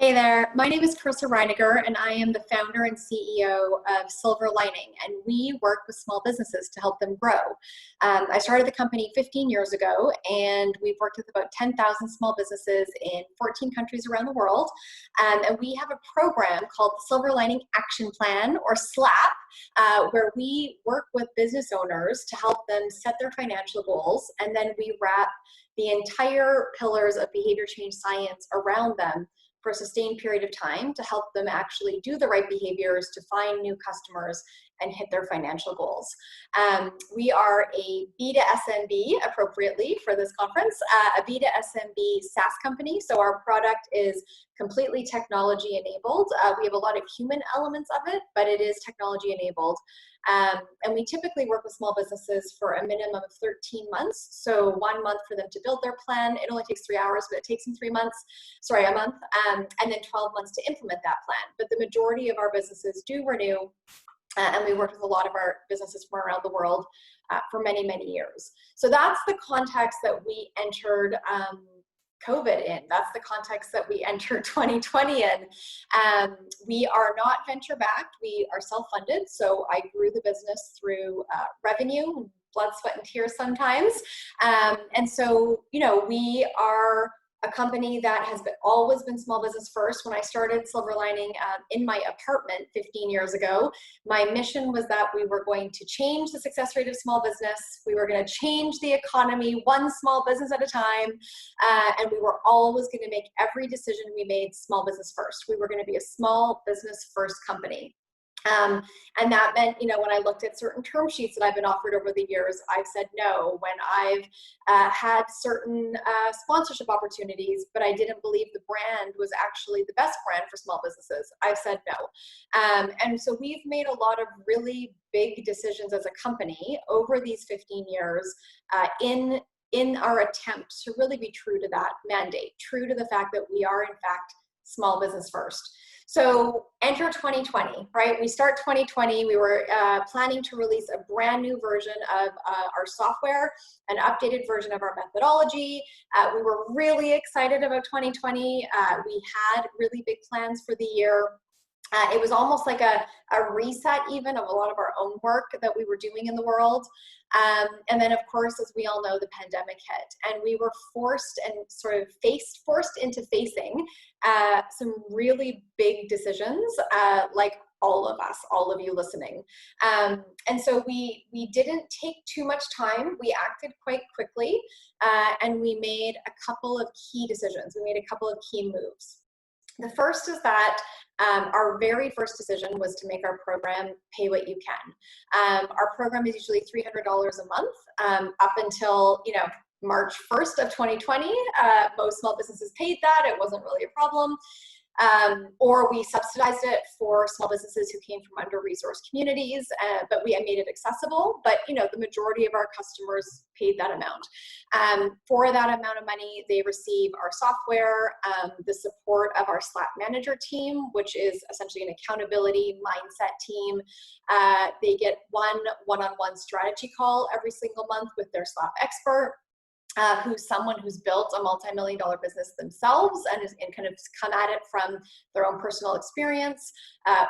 Hey there, my name is Carissa Reiniger, and I am the founder and CEO of Silver Lining, and we work with small businesses to help them grow. I started the company 15 years ago, and we've worked with about 10,000 small businesses in 14 countries around the world. And we have a program called the Silver Lining Action Plan, or SLAP, where we work with business owners to help them set their financial goals, and then we wrap the entire pillars of behavior change science around them for a sustained period of time to help them actually do the right behaviors to find new customers and hit their financial goals. We are a B2SMB, appropriately for this conference, a B2SMB SaaS company. So our product is completely technology enabled. We have a lot of human elements of it, but it is technology enabled. And we typically work with small businesses for a minimum of 13 months. So 1 month for them to build their plan. It only takes 3 hours, but it takes them a month, and then 12 months to implement that plan. But the majority of our businesses do renew, and we work with a lot of our businesses from around the world for many, many years. So that's the context that we entered COVID in. That's the context that we entered 2020 in. We are not venture backed. We are self-funded. So I grew the business through revenue, blood, sweat, and tears sometimes. And so, we are a company that has always been small business first. When I started Silver Lining in my apartment 15 years ago, my mission was that we were going to change the success rate of small business. We were going to change the economy one small business at a time. And we were always going to make every decision we made small business first. We were going to be a small business first company. And that meant, when I looked at certain term sheets that I've been offered over the years, I've said no. When I've had certain sponsorship opportunities, but I didn't believe the brand was actually the best brand for small businesses, I've said no. And so we've made a lot of really big decisions as a company over these 15 years in our attempt to really be true to that mandate, true to the fact that we are, in fact, small business first. So enter 2020, right? We start 2020. We were planning to release a brand new version of our software, an updated version of our methodology. We were really excited about 2020. We had really big plans for the year. It was almost like a reset even of a lot of our own work that we were doing in the world. And then, of course, as we all know, the pandemic hit, and we were forced into facing some really big decisions, like all of us, all of you listening. And so we didn't take too much time. We acted quite quickly, and we made a couple of key decisions. We made a couple of key moves. The first is that our very first decision was to make our program pay what you can. Our program is usually $300 a month up until, March 1st of 2020. Most small businesses paid that. It wasn't really a problem. Or we subsidized it for small businesses who came from under-resourced communities, but we made it accessible. But, the majority of our customers paid that amount. For that amount of money, they receive our software, the support of our SLAP manager team, which is essentially an accountability mindset team. They get one-on-one strategy call every single month with their SLAP expert. Who's someone who's built a multi-million-dollar business themselves and kind of come at it from their own personal experience.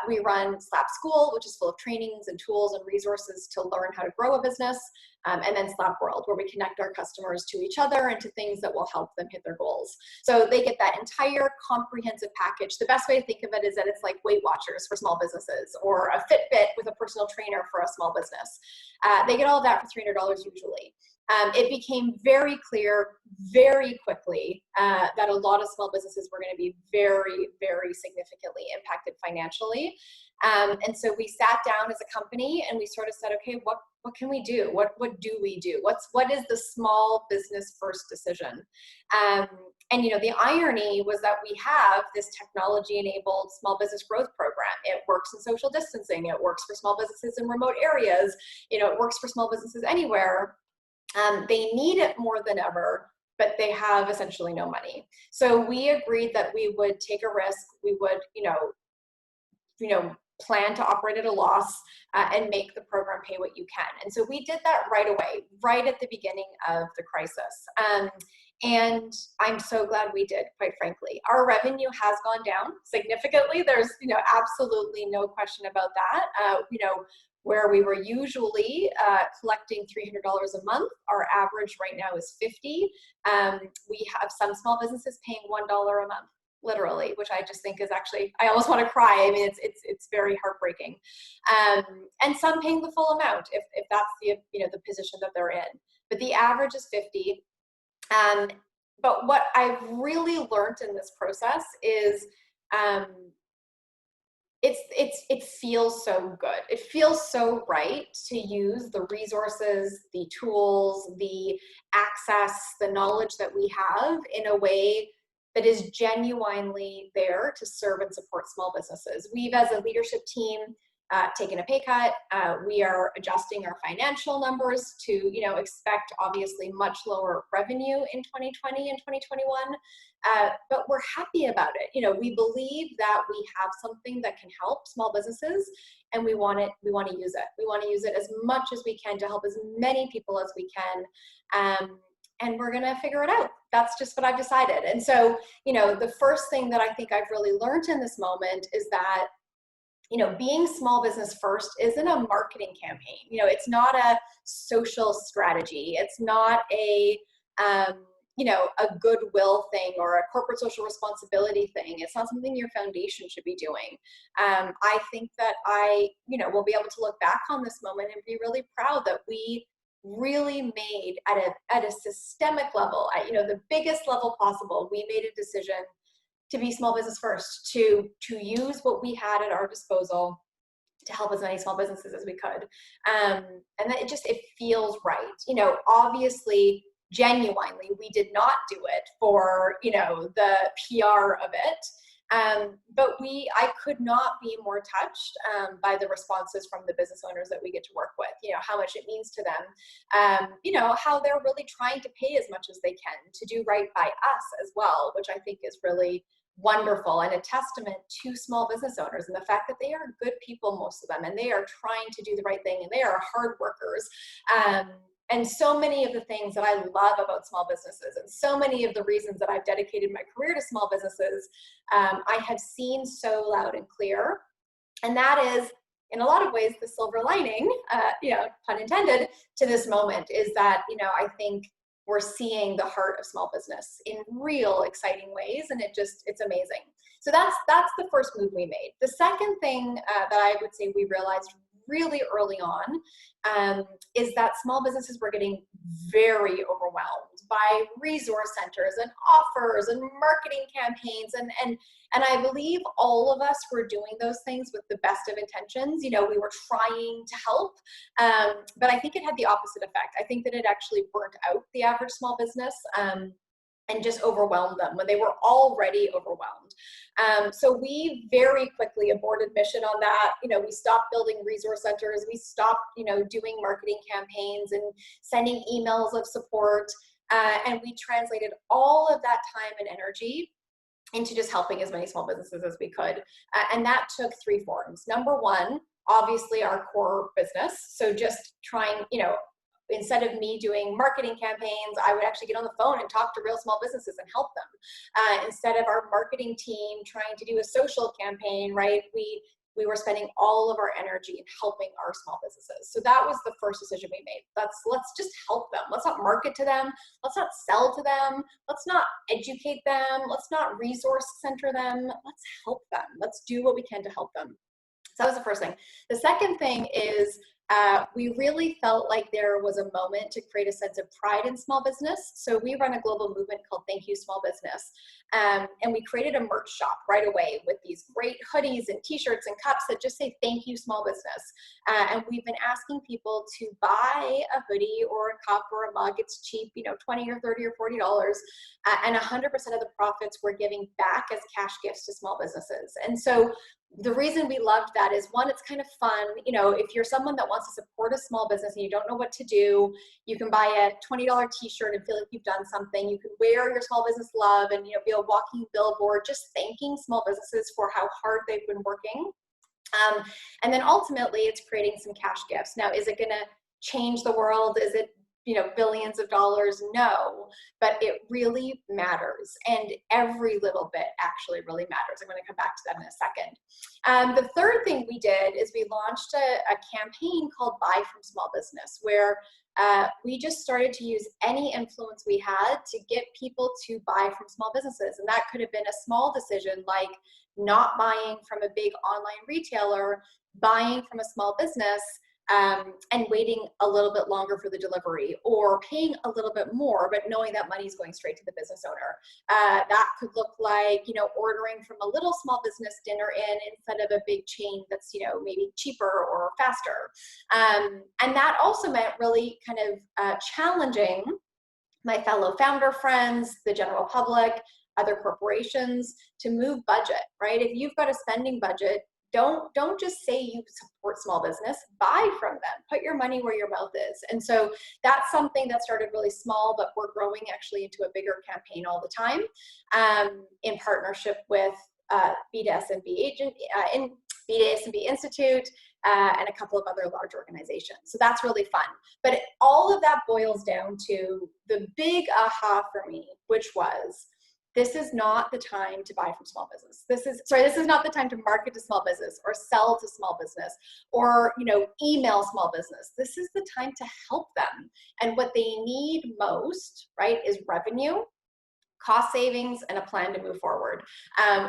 We run SLAP School, which is full of trainings and tools and resources to learn how to grow a business. And then SLAP World, where we connect our customers to each other and to things that will help them hit their goals. So they get that entire comprehensive package. The best way to think of it is that it's like Weight Watchers for small businesses, or a Fitbit with a personal trainer for a small business. They get all of that for $300 usually. It became very clear very quickly that a lot of small businesses were going to be very, very significantly impacted financially. And so we sat down as a company and we sort of said, okay, what can we do? What do we do? What is the small business first decision? And the irony was that we have this technology-enabled small business growth program. It works in social distancing. It works for small businesses in remote areas. It works for small businesses anywhere. They need it more than ever, but they have essentially no money. So we agreed that we would take a risk. We would, plan to operate at a loss, and make the program pay what you can. And so we did that right away, right at the beginning of the crisis. And I'm so glad we did, quite frankly. Our revenue has gone down significantly. There's, absolutely no question about that. Where we were usually collecting $300 a month, our average right now is $50. We have some small businesses paying $1 a month, literally, which I just think is actually, I almost want to cry. I mean, it's very heartbreaking. And some paying the full amount if that's the position that they're in. But the average is 50. But what I've really learned in this process is it feels so good. It feels so right to use the resources, the tools, the access, the knowledge that we have in a way that is genuinely there to serve and support small businesses. We've, as a leadership team, taken a pay cut. We are adjusting our financial numbers to, expect obviously much lower revenue in 2020 and 2021. But we're happy about it. We believe that we have something that can help small businesses, and we want to use it. We want to use it as much as we can to help as many people as we can. And we're going to figure it out. That's just what I've decided. And so, the first thing that I think I've really learned in this moment is that being small business first isn't a marketing campaign. It's not a social strategy. It's not a goodwill thing or a corporate social responsibility thing. It's not something your foundation should be doing. I think that will be able to look back on this moment and be really proud that we really made at a systemic level, at the biggest level possible. We made a decision to be small business first, to use what we had at our disposal to help as many small businesses as we could. And that it feels right. Obviously, genuinely, we did not do it for, the PR of it. But I could not be more touched by the responses from the business owners that we get to work with, how much it means to them, how they're really trying to pay as much as they can to do right by us as well, which I think is really wonderful and a testament to small business owners and the fact that they are good people, most of them, and they are trying to do the right thing and they are hard workers. And so many of the things that I love about small businesses and so many of the reasons that I've dedicated my career to small businesses, I have seen so loud and clear. And that is, in a lot of ways, the silver lining, pun intended, to this moment is that, I think we're seeing the heart of small business in real exciting ways. And it's amazing. So that's the first move we made. The second thing that I would say we realized really early on is that small businesses were getting very overwhelmed by resource centers and offers and marketing campaigns. And I believe all of us were doing those things with the best of intentions. We were trying to help, but I think it had the opposite effect. I think that it actually burnt out the average small business and just overwhelmed them when they were already overwhelmed. So we very quickly aborted mission on that. We stopped building resource centers. We stopped, doing marketing campaigns and sending emails of support. And we translated all of that time and energy into just helping as many small businesses as we could. And that took three forms. Number one, obviously our core business. So just trying, instead of me doing marketing campaigns, I would actually get on the phone and talk to real small businesses and help them. Instead of our marketing team trying to do a social campaign, right? We were spending all of our energy in helping our small businesses. So that was the first decision we made. Let's just help them. Let's not market to them. Let's not sell to them. Let's not educate them. Let's not resource center them. Let's help them. Let's do what we can to help them. So that was the first thing. The second thing is we really felt like there was a moment to create a sense of pride in small business. So we run a global movement called Thank You Small Business. And we created a merch shop right away with these great hoodies and t-shirts and cups that just say Thank You Small Business. And we've been asking people to buy a hoodie or a cup or a mug. It's cheap, $20 or $30 or $40. And 100% of the profits we're giving back as cash gifts to small businesses. And so the reason we loved that is, one, it's kind of fun. If you're someone that wants to support a small business and you don't know what to do, you can buy a $20 t-shirt and feel like you've done something. You can wear your small business love and, be a walking billboard, just thanking small businesses for how hard they've been working. And then ultimately it's creating some cash gifts. Now, is it going to change the world? Is it, billions of dollars? No, but it really matters. And every little bit actually really matters. I'm going to come back to that in a second. The third thing we did is we launched a campaign called Buy from Small Business, where we just started to use any influence we had to get people to buy from small businesses. And that could have been a small decision like not buying from a big online retailer, buying from a small business, and waiting a little bit longer for the delivery, or paying a little bit more, but knowing that money is going straight to the business owner. That could look like, ordering from a little small business dinner in instead of a big chain that's, maybe cheaper or faster. And that also meant really kind of challenging my fellow founder friends, the general public, other corporations to move budget, right? If you've got a spending budget, don't just say you support small business, buy from them, put your money where your mouth is. And so that's something that started really small, but we're growing actually into a bigger campaign all the time, in partnership with BS2MB BS2MB Institute, and a couple of other large organizations. So that's really fun. But all of that boils down to the big aha for me, which was, this is not the time to buy from small business. This is not the time to market to small business or sell to small business or, email small business. This is the time to help them. And what they need most, right, is revenue, cost savings, and a plan to move forward.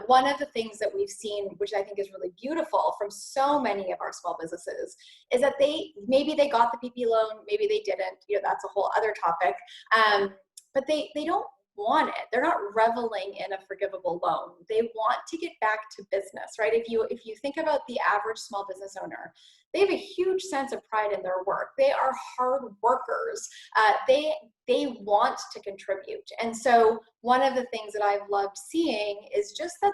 One of the things that we've seen, which I think is really beautiful from so many of our small businesses, is that maybe they got the PP loan, maybe they didn't, that's a whole other topic, but they don't want it. They're not reveling in a forgivable loan. They want to get back to business, right? If you think about the average small business owner, they have a huge sense of pride in their work. They are hard workers. They want to contribute. And so one of the things that I've loved seeing is just that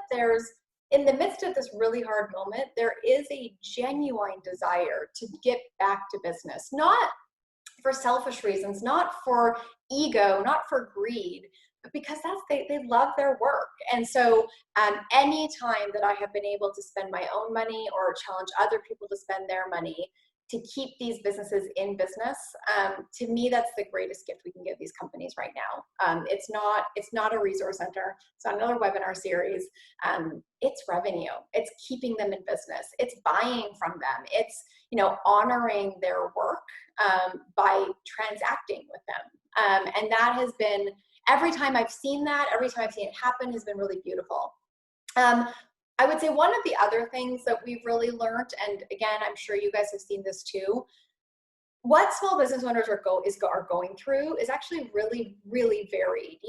in the midst of this really hard moment, there is a genuine desire to get back to business, not for selfish reasons, not for ego, not for greed, but because they love their work. And so any time that I have been able to spend my own money or challenge other people to spend their money to keep these businesses in business, to me, that's the greatest gift we can give these companies right now. It's not a resource center. It's not another webinar series. It's revenue. It's keeping them in business. It's buying from them. It's, honoring their work by transacting with them. And that has been, every time I've seen that, every time I've seen it happen, has been really beautiful. I would say one of the other things that we've really learned, and again, I'm sure you guys have seen this too, what small business owners are going through is actually really, really varied.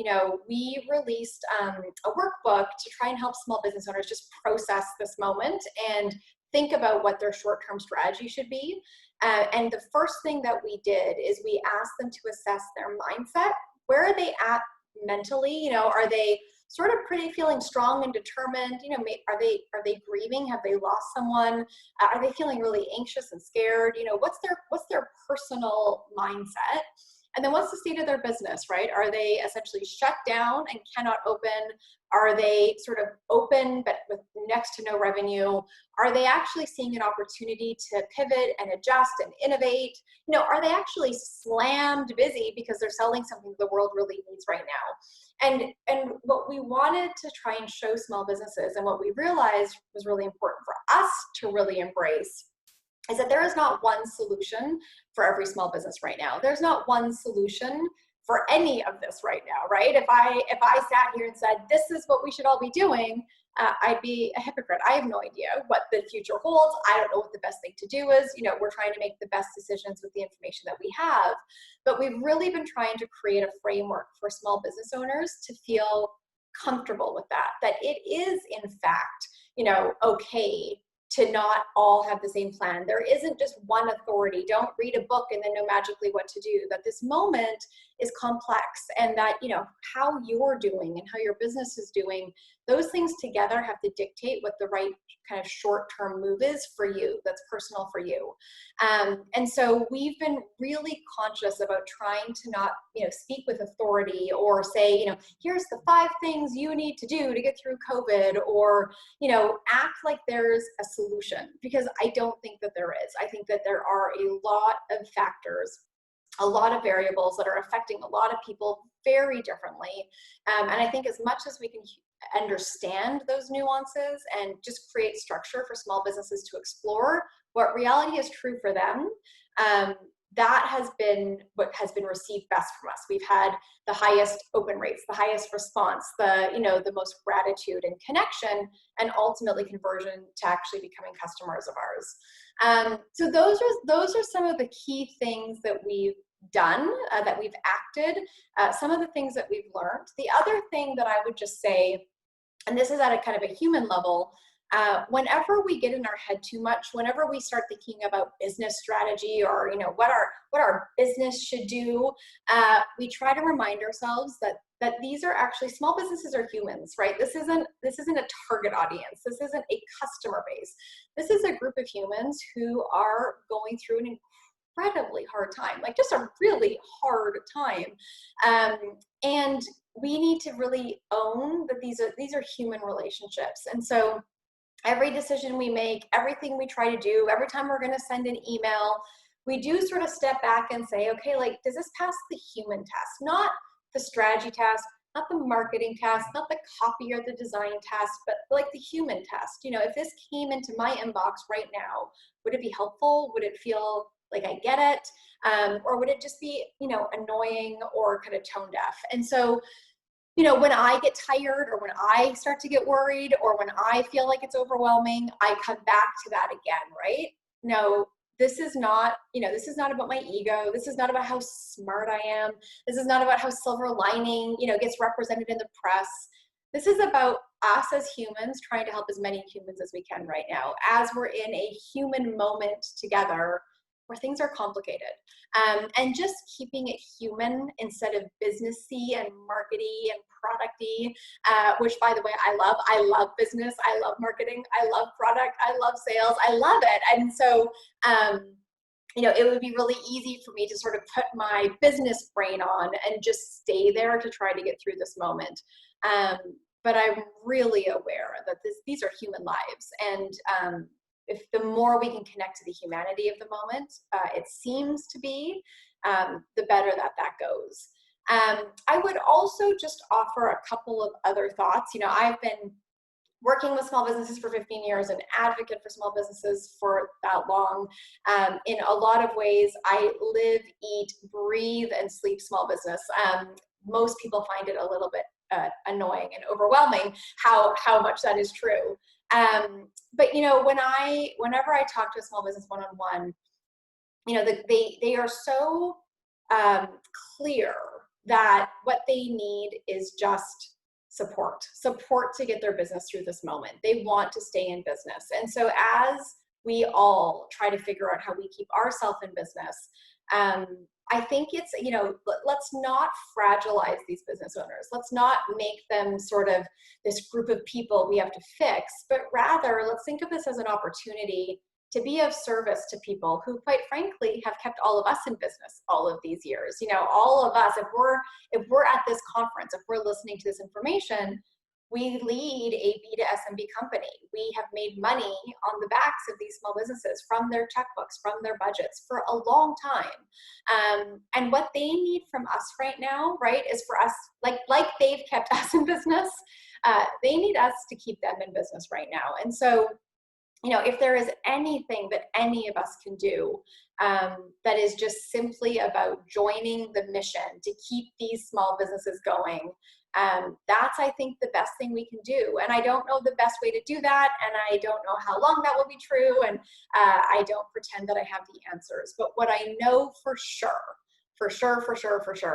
We released a workbook to try and help small business owners just process this moment and think about what their short-term strategy should be. And the first thing that we did is we asked them to assess their mindset. Where are they at mentally? Are they sort of pretty feeling strong and determined? Are they grieving? Have they lost someone? Are they feeling really anxious and scared? What's their personal mindset? And then what's the state of their business, right? Are they essentially shut down and cannot open? Are they sort of open but with next to no revenue? Are they actually seeing an opportunity to pivot and adjust and innovate? Are they actually slammed busy because they're selling something the world really needs right now? And what we wanted to try and show small businesses, and what we realized was really important for us to really embrace, is that there is not one solution for every small business right now. There's not one solution for any of this right now, right? If I sat here and said, this is what we should all be doing, I'd be a hypocrite. I have no idea what the future holds. I don't know what the best thing to do is. We're trying to make the best decisions with the information that we have, but we've really been trying to create a framework for small business owners to feel comfortable with that it is in fact, okay to not all have the same plan. There isn't just one authority. Don't read a book and then know magically what to do. That this moment is complex, and that, you know, how you're doing and how your business is doing, those things together have to dictate what the right kind of short-term move is for you, that's personal for you. And so we've been really conscious about trying to not, you know, speak with authority or say, you know, here's the 5 things you need to do to get through COVID, or, you know, act like there's a solution, because I don't think that there is. I think that there are a lot of factors, a lot of variables that are affecting a lot of people very differently. And I think as much as we can understand those nuances and just create structure for small businesses to explore what reality is true for them, that has been what has been received best from us. We've had the highest open rates, the highest response, the, you know, the most gratitude and connection, and ultimately conversion to actually becoming customers of ours. So those are some of the key things that we've done, that we've acted, some of the things that we've learned. The other thing that I would just say, and this is at a kind of a human level, whenever we get in our head too much, whenever we start thinking about business strategy, or, you know, what our business should do, we try to remind ourselves that these are actually, small businesses are humans, right? This isn't a target audience. This isn't a customer base. This is a group of humans who are going through an incredibly hard time, like just a really hard time. And we need to really own that these are human relationships. And so every decision we make, everything we try to do, every time we're going to send an email, we do sort of step back and say, okay, like, does this pass the human test? Not the strategy test, not the marketing test, not the copy or the design test, but like the human test. You know, if this came into my inbox right now, would it be helpful? Would it feel like I get it? Or would it just be, you know, annoying or kind of tone deaf? And so, you know, when I get tired, or when I start to get worried, or when I feel like it's overwhelming, I come back to that again, right? No, this is not, you know, this is not about my ego. This is not about how smart I am. This is not about how silver lining, you know, gets represented in the press. This is about us as humans trying to help as many humans as we can right now, as we're in a human moment together where things are complicated. And just keeping it human instead of businessy and markety and producty, which, by the way, I love. I love business. I love marketing. I love product. I love sales. I love it. And so, you know, it would be really easy for me to sort of put my business brain on and just stay there to try to get through this moment. But I'm really aware that these are human lives. And if the more we can connect to the humanity of the moment, it seems to be, the better that goes. I would also just offer a couple of other thoughts. You know, I've been working with small businesses for 15 years, an advocate for small businesses for that long. In a lot of ways, I live, eat, breathe, and sleep small business. Most people find it a little bit annoying and overwhelming how much that is true. But, you know, whenever I talk to a small business one-on-one, you know, they are so clear that what they need is just support to get their business through this moment. They want to stay in business. And so as we all try to figure out how we keep ourselves in business, I think it's, you know, let's not fragilize these business owners. Let's not make them sort of this group of people we have to fix, but rather let's think of this as an opportunity to be of service to people who, quite frankly, have kept all of us in business all of these years. You know, all of us, if we're at this conference, if we're listening to this information, we lead a B2SMB company. We have made money on the backs of these small businesses from their checkbooks, from their budgets for a long time. And what they need from us right now, right, is for us, like they've kept us in business, they need us to keep them in business right now. And so, you know, if there is anything that any of us can do that is just simply about joining the mission to keep these small businesses going, that's, I think, the best thing we can do. And I don't know the best way to do that, and I don't know how long that will be true, and I don't pretend that I have the answers. But what I know for sure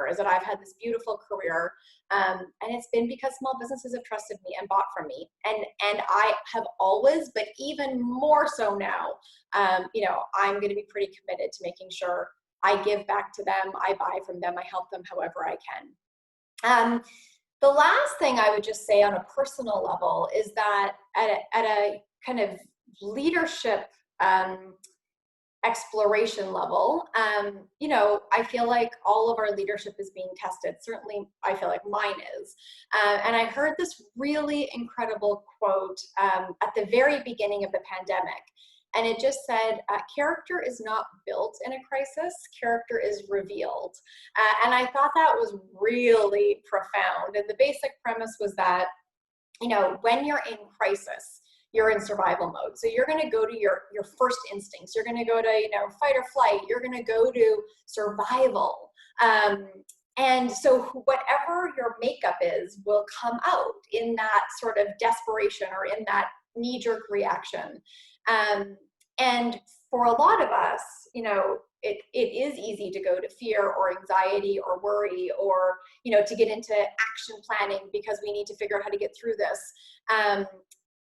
is that I've had this beautiful career, and it's been because small businesses have trusted me and bought from me, and I have always, but even more so now, you know, I'm going to be pretty committed to making sure I give back to them, I buy from them, I help them however I can. The last thing I would just say on a personal level is that at a kind of leadership exploration level, you know, I feel like all of our leadership is being tested. Certainly, I feel like mine is. And I heard this really incredible quote at the very beginning of the pandemic. And it just said, character is not built in a crisis, character is revealed. And I thought that was really profound. And the basic premise was that, you know, when you're in crisis, you're in survival mode. So you're going to go to your first instincts. You're going to go to, you know, fight or flight. You're going to go to survival. And so whatever your makeup is will come out in that sort of desperation or in that knee-jerk reaction. And for a lot of us, you know, it is easy to go to fear or anxiety or worry, or, you know, to get into action planning because we need to figure out how to get through this.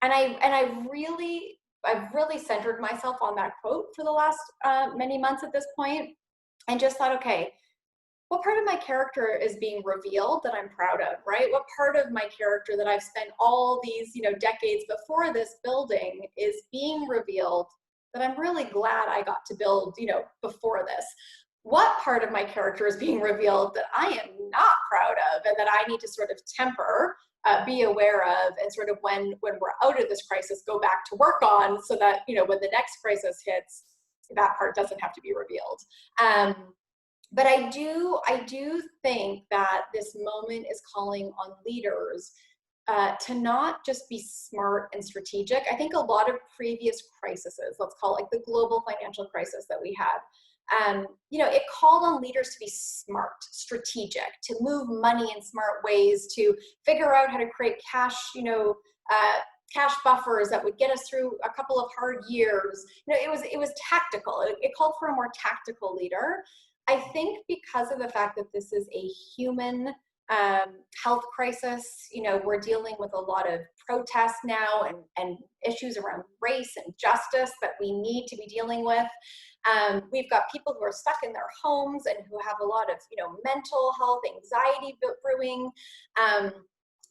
And I've really centered myself on that quote for the last many months at this point, and just thought, okay, what part of my character is being revealed that I'm proud of, right? What part of my character that I've spent all these, you know, decades before this building is being revealed that I'm really glad I got to build, you know, before this? What part of my character is being revealed that I am not proud of and that I need to sort of temper, be aware of, and sort of when we're out of this crisis, go back to work on, so that, you know, when the next crisis hits, that part doesn't have to be revealed. But I do think that this moment is calling on leaders to not just be smart and strategic. I think a lot of previous crises, let's call it like the global financial crisis that we had, you know, it called on leaders to be smart, strategic, to move money in smart ways, to figure out how to create cash, you know, cash buffers that would get us through a couple of hard years. You know, it was tactical. It called for a more tactical leader. I think because of the fact that this is a human health crisis, you know, we're dealing with a lot of protests now and issues around race and justice that we need to be dealing with. We've got people who are stuck in their homes and who have a lot of, you know, mental health, anxiety brewing.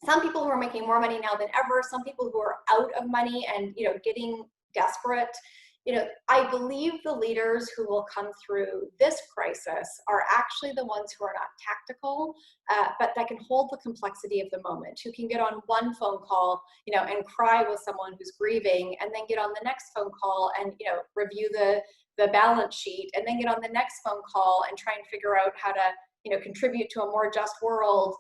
Some people who are making more money now than ever, some people who are out of money and, you know, getting desperate. You know, I believe the leaders who will come through this crisis are actually the ones who are not tactical, but that can hold the complexity of the moment, who can get on one phone call, you know, and cry with someone who's grieving, and then get on the next phone call and, you know, review the balance sheet, and then get on the next phone call and try and figure out how to, you know, contribute to a more just world,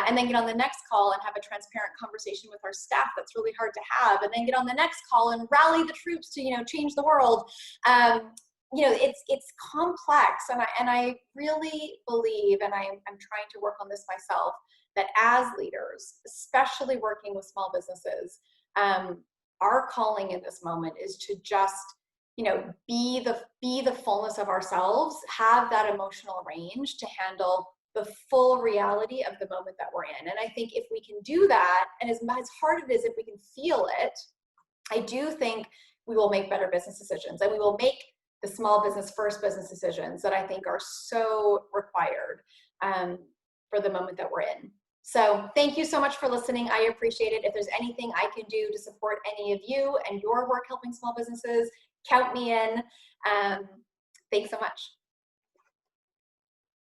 and then get on the next call and have a transparent conversation with our staff that's really hard to have, and then get on the next call and rally the troops to, you know, change the world. You know, it's complex, and I really believe, and I'm trying to work on this myself, that as leaders, especially working with small businesses, our calling in this moment is to just, you know, be the fullness of ourselves, have that emotional range to handle the full reality of the moment that we're in. And I think if we can do that, and as hard it is, if we can feel it, I do think we will make better business decisions, and we will make the small business first business decisions that I think are so required for the moment that we're in. So thank you so much for listening. I appreciate it. If there's anything I can do to support any of you and your work helping small businesses, count me in. Thanks so much.